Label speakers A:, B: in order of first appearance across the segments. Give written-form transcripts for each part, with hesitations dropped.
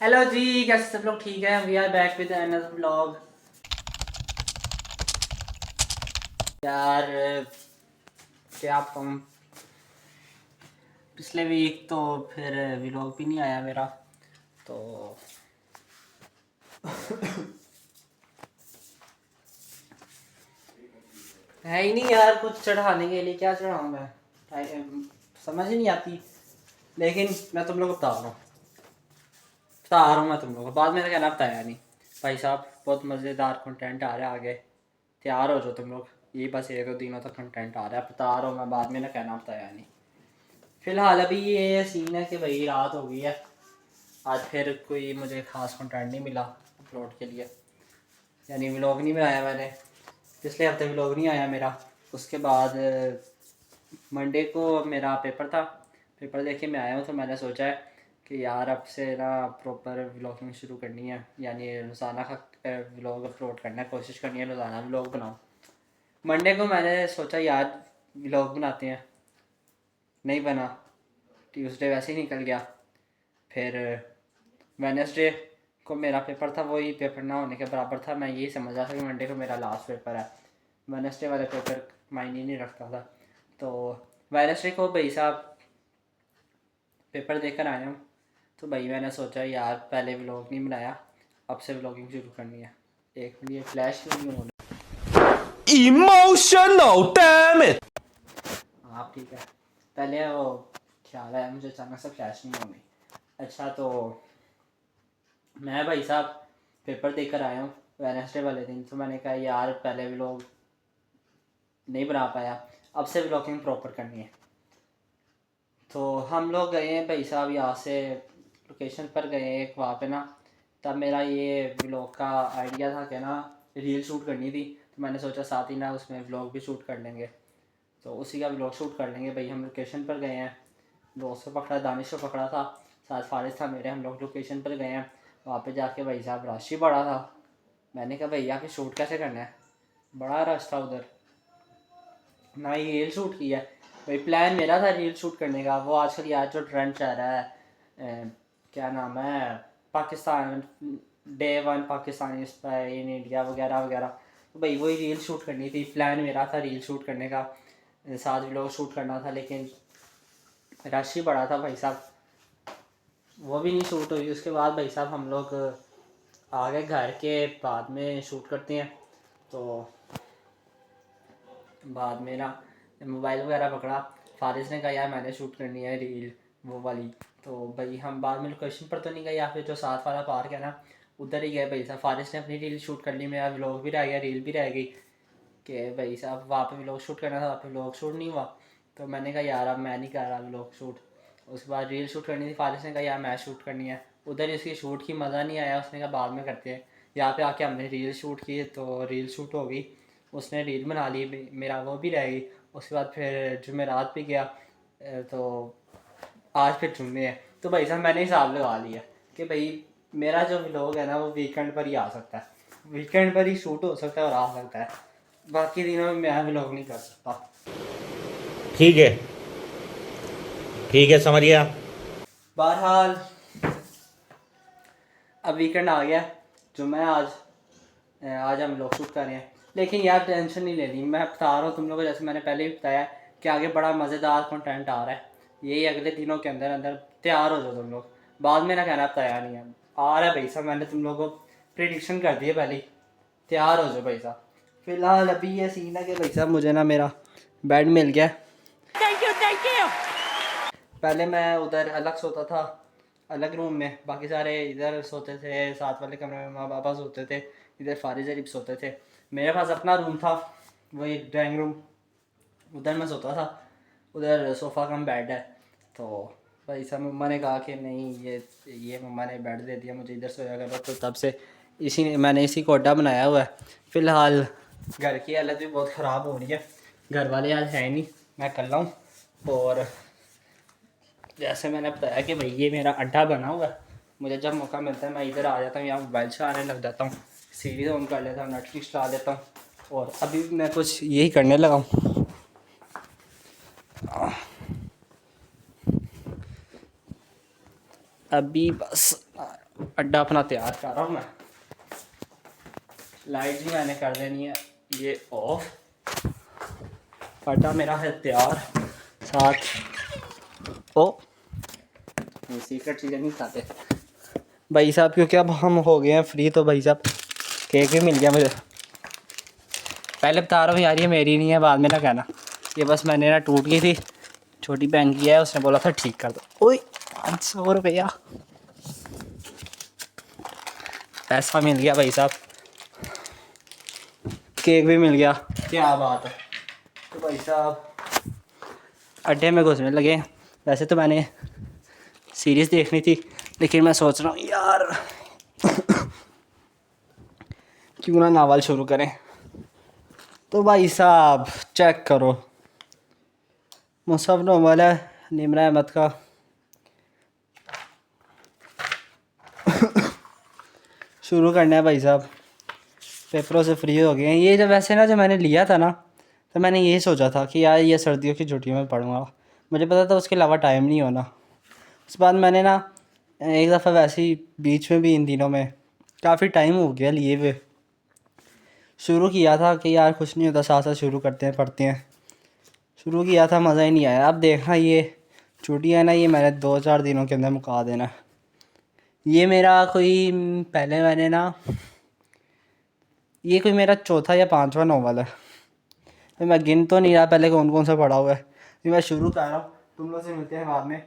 A: Hello जी, कैसे सब लोग? ठीक है, we are back with another vlog. यार क्या आप पिछले वीक तो फिर व्लॉग भी नहीं आया मेरा, तो है ही नहीं यार कुछ चढ़ाने के लिए। क्या चढ़ाऊँ मैं? समझ ही नहीं आती। लेकिन मैं तुम लोग को बता रहा हूँ मैं तुम लोगों को। बाद में तो कहना बताया नहीं। भाई साहब बहुत मज़ेदार कंटेंट आ रहा है आगे, तैयार हो जाओ तुम लोग। ये बस 1-2 दिनों तक कंटेंट आ रहा है, बता रहा हूँ मैं। बाद में ना कहना बताया नहीं। फिलहाल अभी ये सीन है कि भाई रात हो गई है। आज फिर कोई मुझे ख़ास कंटेंट नहीं मिला अपलोड के लिए, यानी व्लॉग नहीं बनाया मैंने। पिछले हफ्ते व्लॉग नहीं आया मेरा। उसके बाद मंडे को मेरा पेपर था। पेपर देख के मैं आया हूँ, तो मैंने सोचा है कि यार अब से ना प्रॉपर व्लॉगिंग शुरू करनी है, यानी रोज़ाना का व्लॉग अपलोड करना है। कोशिश करनी है रोज़ाना व्लॉग बनाऊँ। मंडे को मैंने सोचा यार व्लॉग बनाते हैं, नहीं बना। ट्यूसडे वैसे ही निकल गया। फिर वेडनेसडे को मेरा पेपर था, वही पेपर ना होने के बराबर था। मैं यही समझ रहा था कि मंडे को मेरा लास्ट पेपर है। वेडनेसडे वाले पेपर मायने नहीं रखता था। तो वेडनेसडे को भाई साहब पेपर देकर आया हूँ। तो भाई मैंने सोचा यार पहले व्लॉग नहीं बनाया, अब से व्लॉगिंग शुरू करनी है। एक मिनट, ये फ्लैश क्यों नहीं हो रहा?
B: Emotional damn it.
A: हाँ ठीक है। पहले वो ख्याल आया मुझे, अचानक से फ्लैश नहीं हो गई। अच्छा, तो मैं भाई साहब पेपर देकर आया हूँ वेडनेसडे वाले दिन। तो मैंने कहा यार पहले व्लॉग नहीं बना पाया, अब से व्लॉगिंग प्रॉपर करनी है। तो हम लोग गए हैं भाई साहब, यहाँ से लोकेशन पर गए हैं एक, वहाँ पे ना। तब मेरा ये व्लॉग का आइडिया था कि ना रील शूट करनी थी। तो मैंने सोचा साथ ही ना उसमें व्लॉग भी शूट कर लेंगे। तो उसी का व्लॉग शूट कर लेंगे भाई। हम लोकेशन पर गए हैं, दोस्त को पकड़ा, दानिश को पकड़ा था, साथ फारिस था मेरे। हम लोग लोकेशन पर गए हैं। वहाँ पे जाके भाई साहब रश ही बड़ा था। मैंने कहा भैया कि शूट कैसे करना है, बड़ा रश था उधर। ना ही रील शूट किया है भाई। प्लान मेरा था रील शूट करने का। वो आजकल यार जो ट्रेंड चल रहा है, क्या नाम है, Pakistan day 1 Pakistani spy in India वगैरह वगैरह। तो भाई वही रील शूट करनी थी। प्लान मेरा था रील शूट करने का, साथ व्लॉग शूट करना था। लेकिन रश ही बड़ा था भाई साहब, वो भी नहीं शूट हुई। उसके बाद भाई साहब हम लोग आ गए घर के, बाद में शूट करते हैं। तो बाद में ना मोबाइल वगैरह पकड़ा। फारिस ने कहा यार मैंने शूट करनी है रील वो वाली। तो भाई हम बाद में लोकेशन पर तो नहीं गए, या फिर जो साथ वाला पार्क है ना उधर ही गए। भाई साहब फारिस ने अपनी रील शूट कर ली, मेरा व्लॉग भी रह गया, रील भी रह गई। कि भाई साहब वहाँ पे व्लॉग शूट करना था, वहाँ पे व्लॉग शूट नहीं हुआ। तो मैंने कहा यार अब मैं नहीं कर रहा व्लॉग शूट। उसके बाद रील शूट करनी थी, फारिस ने कहा यार मैं शूट करनी है। उधर इसकी शूट की मज़ा नहीं आया, उसने कहा बाद में करते हैं। यहाँ पे आके हमने रील शूट की, तो रील शूट हो गई। उसने रील बना ली, मेरा वो भी रह गई। उसके बाद फिर जुमेरात भी गया। तो आज फिर जुम्मे है। तो भाई साहब मैंने हिसाब लगा लिया कि भाई मेरा जो व्लॉग है ना वो वीकेंड पर ही आ सकता है। वीकेंड पर ही शूट हो सकता है और आ सकता है। बाकी दिनों में मैं व्लॉग नहीं कर सकता।
B: ठीक है, ठीक है, समझ गया।
A: बहरहाल अब वीकेंड आ गया, जुम्मा है आज। आज हम लोग शूट कर रहे हैं। लेकिन यार टेंशन नहीं लेनी, मैं बता रहा हूँ तुम लोगों को, जैसे मैंने पहले भी बताया कि आगे बड़ा मज़ेदार कंटेंट आ रहा है। यही अगले दिनों के अंदर अंदर तैयार हो जाओ तुम लोग। बाद में ना कहना बताया नहीं है। आ रहा है भाई साहब, मैंने तुम लोगों को प्रिडिक्शन कर दी है पहले ही। तैयार हो जाओ भाई साहब। फिलहाल अभी ये सीन है कि भाई साहब मुझे ना मेरा बेड मिल गया।
B: Thank you, thank you.
A: पहले मैं उधर अलग सोता था, अलग रूम में। बाकी सारे इधर सोते थे, साथ वाले कमरे में माँ पापा सोते थे, इधर फारिज अरीब सोते थे। मेरे पास अपना रूम था, वही ड्राइंग रूम, उधर मैं सोता था। उधर सोफ़ा कम बेड है। तो भाई साहब मम्मा ने कहा कि नहीं, ये मम्मा ने बेड दे दिया मुझे, इधर सोया करो। तो तब से मैंने इसी को अड्डा बनाया हुआ है। फ़िलहाल घर की हालत भी बहुत ख़राब हो रही है, घर वाले आज है नहीं, मैं अकेला हूँ। और जैसे मैंने बताया कि भाई ये मेरा अड्डा बना हुआ है। मुझे जब मौका मिलता है मैं इधर आ जाता हूँ, यहाँ मोबाइल चलाने लग जाता हूँ, सीरीज ऑन कर लेता हूँ, नेटफ्लिक्स चला लेता हूँ। और अभी मैं कुछ यही करने लगा हूँ। अभी बस अड्डा अपना तैयार कर रहा हूँ मैं। लाइट भी मैंने कर देनी है ये ऑफ। अड्डा मेरा है तैयार। साथ ओ सीक्रेट चीज़ें नहीं खाते भाई साहब, क्योंकि अब हम हो गए हैं फ्री। तो भाई साहब केक भी मिल गया मुझे। पहले बता रहा हूँ यार, ये मेरी नहीं है, बाद में ना कहना। ये बस मैंने ना टूट गई थी, छोटी बहन की है, उसने बोला था ठीक कर दो। ओए 500 रुपया पैसा मिल गया भाई साहब, केक भी मिल गया, क्या बात है। तो भाई साहब अड्डे में घुसने लगे। वैसे तो मैंने सीरीज़ देखनी थी, लेकिन मैं सोच रहा हूँ यार क्यों ना नावल शुरू करें। तो भाई साहब चेक करो, मुसफ़ नावल है निम्रा अहमद का। शुरू करना है भाई साहब, पेपरों से फ्री हो गए हैं। ये जब वैसे ना जब मैंने लिया था ना, तो मैंने यही सोचा था कि यार ये सर्दियों की छुट्टियों में पढ़ूँगा। मुझे पता था उसके अलावा टाइम नहीं होना। उस बाद मैंने ना एक दफ़ा वैसे ही बीच में भी इन दिनों में काफ़ी टाइम हो गया लिए हुए, शुरू किया था कि यार कुछ नहीं होता, साथ साथ शुरू करते हैं पढ़ते हैं। शुरू किया था, मज़ा ही नहीं आया। अब देखना ये छुट्टियाँ है ना, ये मैंने 2-4 दिनों के अंदर मुका देना। ये मेरा कोई पहले मैंने ना, ये कोई मेरा चौथा या 5वां नावल है। तो मैं गिन तो नहीं रहा पहले कौन कौन सा पढ़ा हुआ है। तो मैं शुरू कर रहा हूँ, तुम लोग से मिलते हैं बाद में।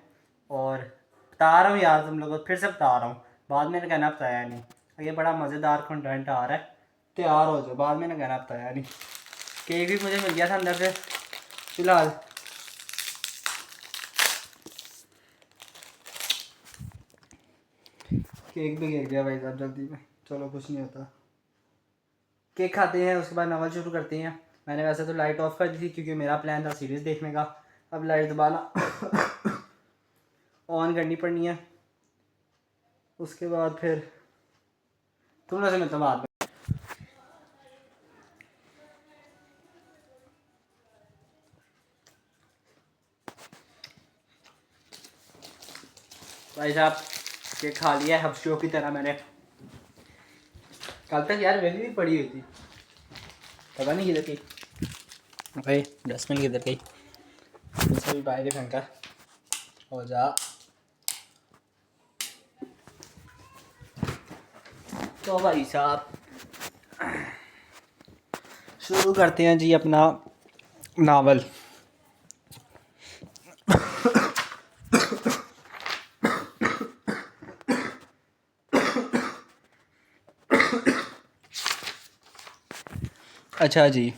A: और बता रहा हूँ यार तुम लोगों को, फिर से बता रहा हूँ, बाद में कहना बताया नहीं। ये बड़ा मज़ेदार कंटेंट आ रहा है, तैयार हो जाओ, बाद में कहना बताया नहीं। केक भी मुझे मिल गया था अंदर से। फिलहाल केक भी गिर गया भाई साहब जल्दी में, चलो कुछ नहीं होता। केक खाते हैं, उसके बाद नावल शुरू करते हैं। मैंने वैसे तो लाइट ऑफ कर दी थी क्योंकि मेरा प्लान था सीरीज़ देखने का। अब लाइट दोबारा ऑन करनी पड़नी है। उसके बाद फिर तुम लोग से मिलता हूँ बाद में। भाई साहब केक खा लिया है हफ्तियों की तरह मैंने। कल तक यार वेली भी पड़ी हुई थी, पता नहीं किधर गई भाई, डस्टबिन किधर गई। इसे भी बाहर फेंका हो जा। तो भाई साहब शुरू करते हैं जी अपना नावल। अच्छा जी,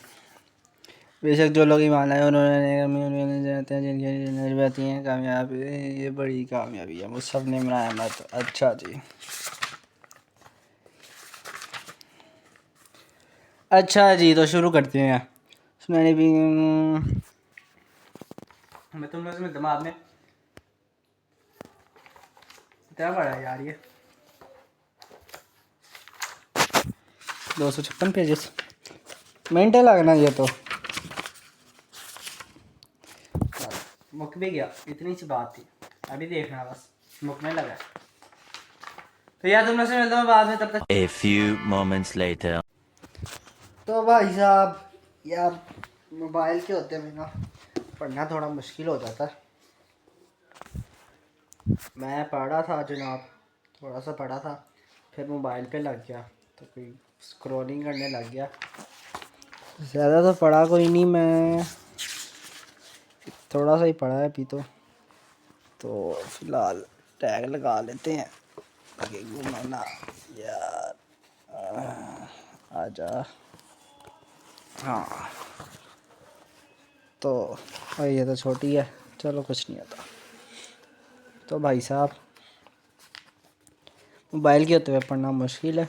A: बेशक जो लोग ईमान लाए उन्होंने जाते हैं जिनकी नजबती हैं कामयाबी, ये बड़ी कामयाबी है। मुसफ़ निम्रा अहमद। अच्छा जी, अच्छा जी, तो शुरू करते हैं। मैंने भी मैं तुम लोग से दिमाग में क्या पड़ा है यार, ये 256 पेजेस मिनट लगना ये तो मुक भी गया। इतनी सी बात थी, अभी देखना बस मुकने लगा। तो यार तुम लोग से मिलता हूँ बाद में, तब तक।
B: A few moments later.
A: तो भाई साहब यार मोबाइल के होते में ना पढ़ना थोड़ा मुश्किल हो जाता है। मैं पढ़ा था जनाब, थोड़ा सा पढ़ा था, फिर मोबाइल पे लग गया तो कोई स्क्रॉलिंग करने लग गया। ज़्यादा तो पढ़ा कोई नहीं, मैं थोड़ा सा ही पढ़ा है अभी तो फिलहाल टैग लगा लेते हैं आगे घूमना यार। आजा हाँ, तो ये तो छोटी है, चलो कुछ नहीं होता। तो भाई साहब मोबाइल के होते हुए पढ़ना मुश्किल है,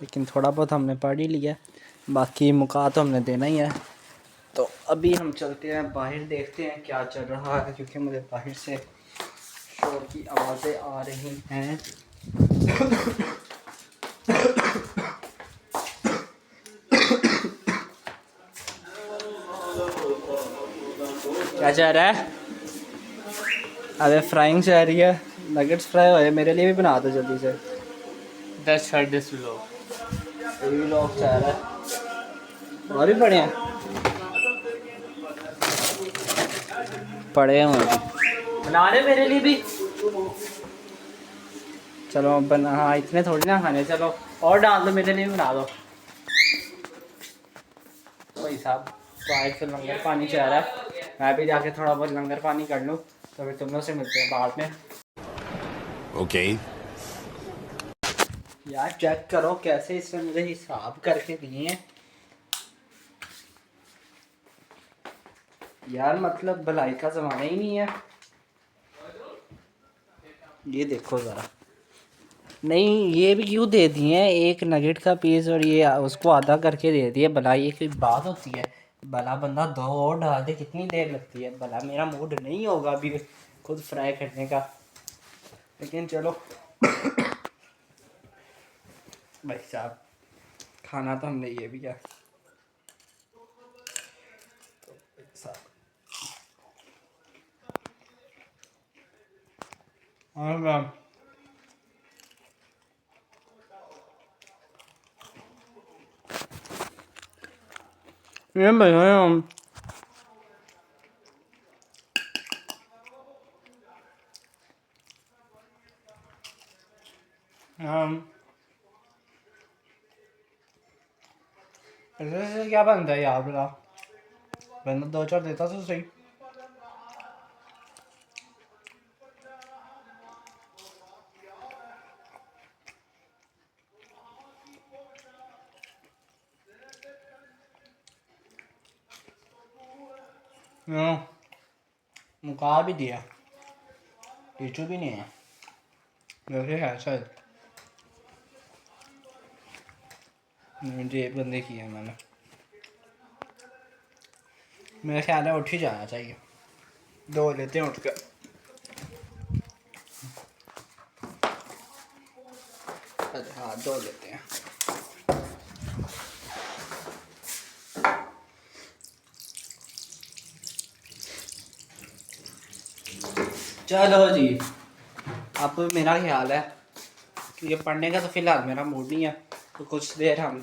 A: लेकिन थोड़ा बहुत हमने पढ़ ही लिया, बाकी मुका तो हमने देना ही है। तो अभी हम चलते हैं बाहर, देखते हैं क्या चल रहा है, क्योंकि मुझे बाहर से शोर की आवाज़ें आ रही हैं। क्या चाह रहा है? अबे फ्राइंग चाह रही है। नगेट्स फ्राई हुए, मेरे लिए भी बना दो जल्दी से।
C: That's her this vlog.
A: ये भी लोग चाह रहा है और भी पड़े हैं, पड़े हैं और भी। बना रहे मेरे लिए भी। चलो बना, हाँ इतने थोड़ी ना खाने, चलो और डाल दो मेरे लिए भी बना दो। भाई साहब बाहर से लंगर पानी चाह रहा है, मैं भी जाके थोड़ा बहुत लंगर पानी कर लूँ, तो फिर तुम लोग से मिलते हैं बाद में।
B: Okay.
A: यार चेक करो कैसे इसने मुझे हिसाब करके दिए हैं यार, मतलब भलाई का ज़माना ही नहीं है। ये देखो ज़रा, नहीं ये भी क्यों दे दिए हैं, एक नगेट का पीस और ये उसको आधा करके दे दिए। भला ये कोई बात होती है? भला बंदा दो और डाल दे, कितनी देर लगती है? भला मेरा मूड नहीं होगा अभी खुद फ्राई करने का, लेकिन चलो भाई साहब खाना तो हमने ये भी किया। तो भाई साहब और मैम ये भैया हम ऐसे क्या बनता है यार? बता, बंदा दो चार देता तो सही। मुका भी दिया, टीचू भी नहीं है वैसे है शायद, मुझे एक बंदे की है मैंने, मेरा ख्याल है उठ ही जाना चाहिए। दो लेते हैं उठ कर। हाँ दो लेते हैं। चलो जी, अब मेरा ख्याल है कि ये पढ़ने का तो फिलहाल मेरा मूड नहीं है, तो कुछ देर हम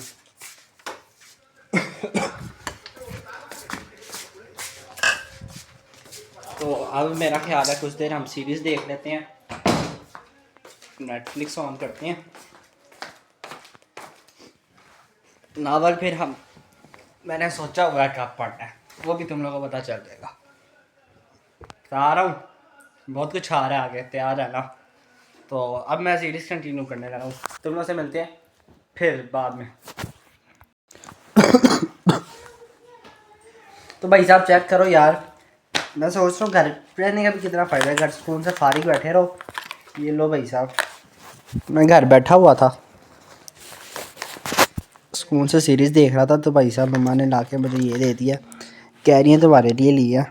A: तो अब मेरा ख्याल है कुछ देर हम सीरीज़ देख लेते हैं, नेटफ्लिक्स ऑन करते हैं, नावल फिर हम, मैंने सोचा हुआ है कब पढ़ना है वो भी तुम लोगों को पता चल जाएगा। आ रहा हूँ, बहुत कुछ आ रहा है आगे, तैयार है ना? तो अब मैं सीरीज़ कंटिन्यू करने लगा हूँ, तुम लोग से मिलते हैं फिर बाद में। तो भाई साहब चेक करो यार, मैं सोच रहा हूँ घर रहने का भी कितना फ़ायदा है, घर सुकून से फारिग बैठे रहो। ये लो भाई साहब, मैं घर बैठा हुआ था, सुकून से सीरीज़ देख रहा था, तो भाई साहब मम्मा ने ला के मुझे ये दे दिया, कह रही है तुम्हारे लिए लिया।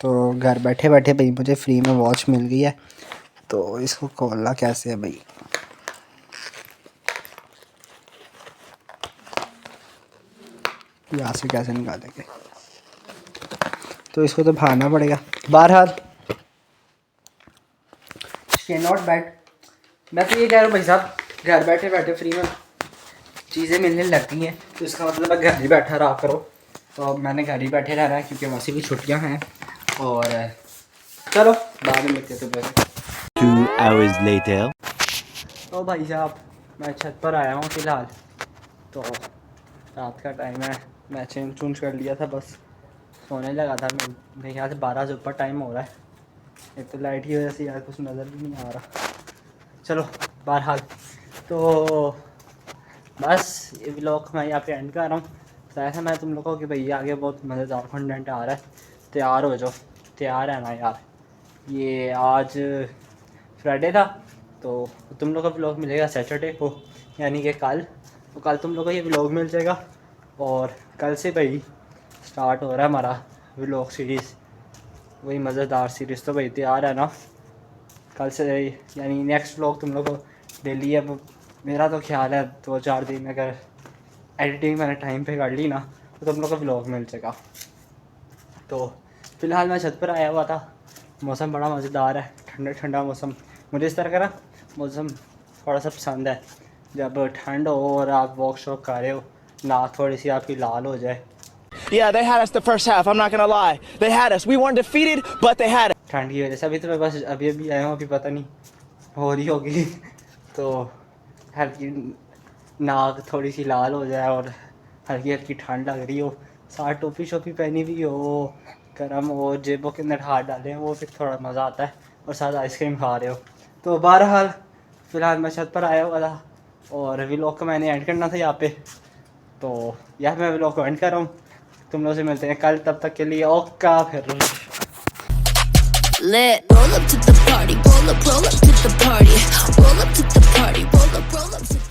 A: तो घर बैठे बैठे भाई मुझे फ्री में वॉच मिल गई है, तो इसको खोलना कैसे है भाई? यहाँ से कैसे निकालेंगे? तो इसको तो भागना पड़ेगा। बहरहाल नॉट बैड, मैं तो ये कह रहा हूँ भाई साहब, घर बैठे बैठे फ्री में चीज़ें मिलने लगती हैं, तो इसका मतलब है घर ही बैठा रहा करो। तो मैंने घर ही बैठे रहना है क्योंकि वैसे भी छुट्टियाँ हैं। और चलो बाद में मिलते हैं। तो
B: 2 hours later.
A: तो भाई साहब मैं छत पर आया हूँ फ़िलहाल, तो रात का टाइम है, मैं चेंज चूंज कर लिया था, बस सोने लगा था। मेरे ख्याल से 12 से ऊपर टाइम हो रहा है, एक तो लाइट की वजह से यार कुछ नज़र भी नहीं आ रहा। चलो बहरहाल, तो बस ये व्लॉग मैं यहाँ पे एंड कर रहा हूँ। बताया था मैं तुम लोगों को कि भैया आगे बहुत मज़ेदार कंटेंट आ रहा है, तैयार हो जाओ, तैयार है ना यार। ये आज फ्राइडे था, तो तुम लोग का व्लॉग मिलेगा सैटरडे को, यानी कि कल। तो कल तुम लोग को ये व्लॉग मिल जाएगा, और कल से भाई स्टार्ट हो रहा है हमारा व्लॉग सीरीज़, वही मज़ेदार सीरीज़। तो भाई तैयार है ना? कल से यानी नेक्स्ट व्लॉग तुम लोग को डेली, अब मेरा तो ख्याल है 2-4 दिन अगर एडिटिंग मैंने टाइम पे कर ली ना, तो तुम लोग को व्लॉग मिल जाएगा। तो फ़िलहाल मैं छत पर आया हुआ था, मौसम बड़ा मज़ेदार है, ठंडा ठंडा मौसम, मुझे इस तरह का ना मौसम थोड़ा सा पसंद है, जब ठंड हो और आप वॉक शॉक कर रहे हो, नाक थोड़ी सी आपकी लाल हो जाए।
D: Yeah, they had us the first half. I'm not gonna lie. They had us. We weren't defeated, but they had us.
A: ठंड की वजह से। अभी तो मैं बस अभी आया हूँ, अभी पता नहीं हो रही होगी तो हल्की नाक थोड़ी सी लाल हो जाए और हल्की हल्की ठंड लग रही हो, साथ टोपी शोपी पहनी हुई हो, गर्म हो, जेबों के अंदर हाथ डाले हो, वो फिर थोड़ा मज़ा आता है, और साथ आइसक्रीम खा रहे हो। तो बहरहाल फ़िलहाल मैं छत पर आया हुआ था और व्लॉग को मैंने एंड करना था यहाँ पे, तो यहाँ मैं व्लॉग को एंड कर रहा हूँ। तुम लोग से मिलते हैं कल, तब तक के लिए ओका फिर।
E: Lit. Roll up to the party, roll up to the party, roll up to the party, roll up to